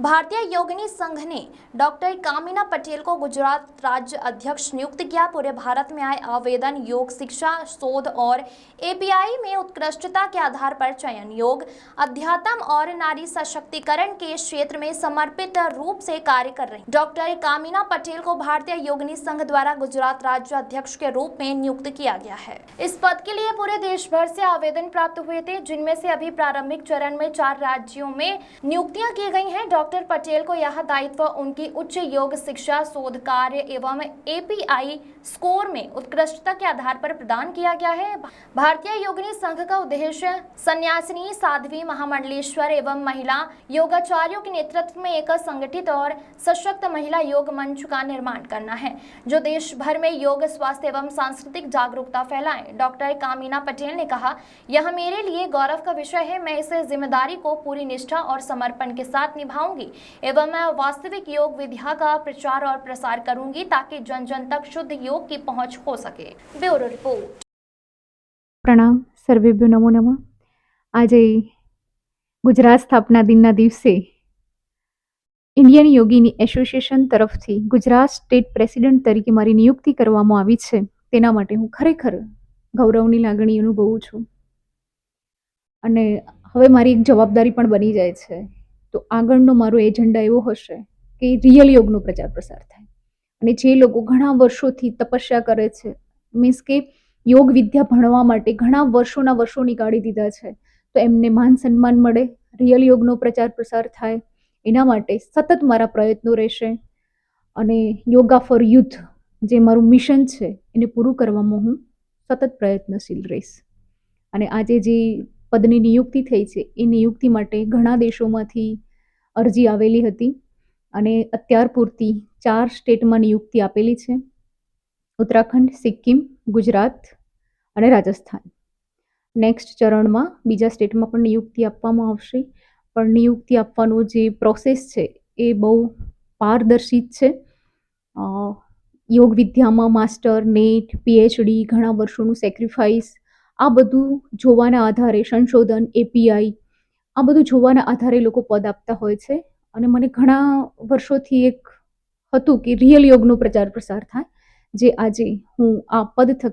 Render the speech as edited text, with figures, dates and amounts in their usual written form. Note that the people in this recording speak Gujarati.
भारतीय योगिनी संघ ने डॉक्टर कामिना पटेल को गुजरात राज्य अध्यक्ष नियुक्त किया। पूरे भारत में आए आवेदन योग शिक्षा शोध और एपीआई में उत्कृष्टता के आधार पर चयन, योग अध्यात्म और नारी सशक्तिकरण के क्षेत्र में समर्पित रूप से कार्य कर रही डॉक्टर कामिना पटेल को भारतीय योगिनी संघ द्वारा गुजरात राज्य अध्यक्ष के रूप में नियुक्त किया गया है। इस पद के लिए पूरे देश भर से आवेदन प्राप्त हुए थे, जिनमें से अभी प्रारंभिक चरण में 4 राज्यों में नियुक्तियां की गई हैं। डॉक्टर पटेल को यह दायित्व उनकी उच्च योग शिक्षा शोध कार्य एवं एपीआई स्कोर में उत्कृष्टता के आधार पर प्रदान किया गया है। भारतीय योगिनी संघ का उद्देश्य सन्यासिनी साध्वी महामंडलेश्वर एवं महिला योगाचार्यों के नेतृत्व में एक संगठित और सशक्त महिला योग मंच का निर्माण करना है, जो देश भर में योग स्वास्थ्य एवं सांस्कृतिक जागरूकता फैलाए। डॉक्टर कामिना पटेल ने कहा, यह मेरे लिए गौरव का विषय है। मैं इस जिम्मेदारी को पूरी निष्ठा और समर्पण के साथ निभाऊंगी एवं मैं वास्तविक योग विद्या का प्रचार और प्रसार करूंगी ताकि जन जन तक शुद्ध योग की पहुंच हो सके। Bureau report. પ્રણામ સર્વેભ્યો નમો નમઃ। આજે ગુજરાત સ્થાપના દિનના દિવસે ઇન્ડિયન યોગીની એસોસિએશન તરફથી ગુજરાત સ્ટેટ પ્રેસિડેન્ટ તરીકે મારી નિયુક્તિ કરવામાં આવી છે, તેના માટે હું ખરેખર ગૌરવની લાગણી અનુભવું છું અને હવે મારી એક જવાબદારી પણ બની જાય છે। તો આગળનો મારો એજન્ડા એવો હશે કે રિયલ યોગનો પ્રચાર પ્રસાર થાય અને જે લોકો ઘણા વર્ષોથી તપસ્યા કરે છે, મીન્સ કે યોગ વિદ્યા ભણવા માટે ઘણા વર્ષો નીકાળી દીધા છે, તો એમને માન સન્માન મળે, રિયલ યોગનો પ્રચાર પ્રસાર થાય, એના માટે સતત મારા પ્રયત્નો રહેશે અને યોગા ફોર યુથ જે મારું મિશન છે એને પૂરું કરવામાં હું સતત પ્રયત્નશીલ રહીશ। અને આજે જે પદની નિયુક્તિ થઈ છે એ નિયુક્તિ માટે ઘણા દેશોમાંથી અરજી આવેલી હતી અને અત્યાર પૂરતી 4 સ્ટેટમાં નિયુક્તિ આપેલી છે, ઉત્તરાખંડ, સિક્કિમ, ગુજરાત અને રાજસ્થાન। નેક્સ્ટ ચરણમાં બીજા સ્ટેટમાં પણ નિયુક્તિ આપવામાં આવશે, પણ નિયુક્તિ આપવાનો જે પ્રોસેસ છે એ બહુ પારદર્શિત છે। યોગ વિદ્યામાં માસ્ટર, નેટ, પીએચડી, ઘણા વર્ષોનું સેક્રિફાઈસ, આ બધું જોવાના આધારે સંશોધન, એપીઆઈ, આ બધું જોવાના આધારે લોકો પદ આપતા હોય છે અને મને ઘણા વર્ષોથી એક હતું કે રિયલ યોગનો પ્રચાર પ્રસાર થાય, જે આજે હું આ પદ થકી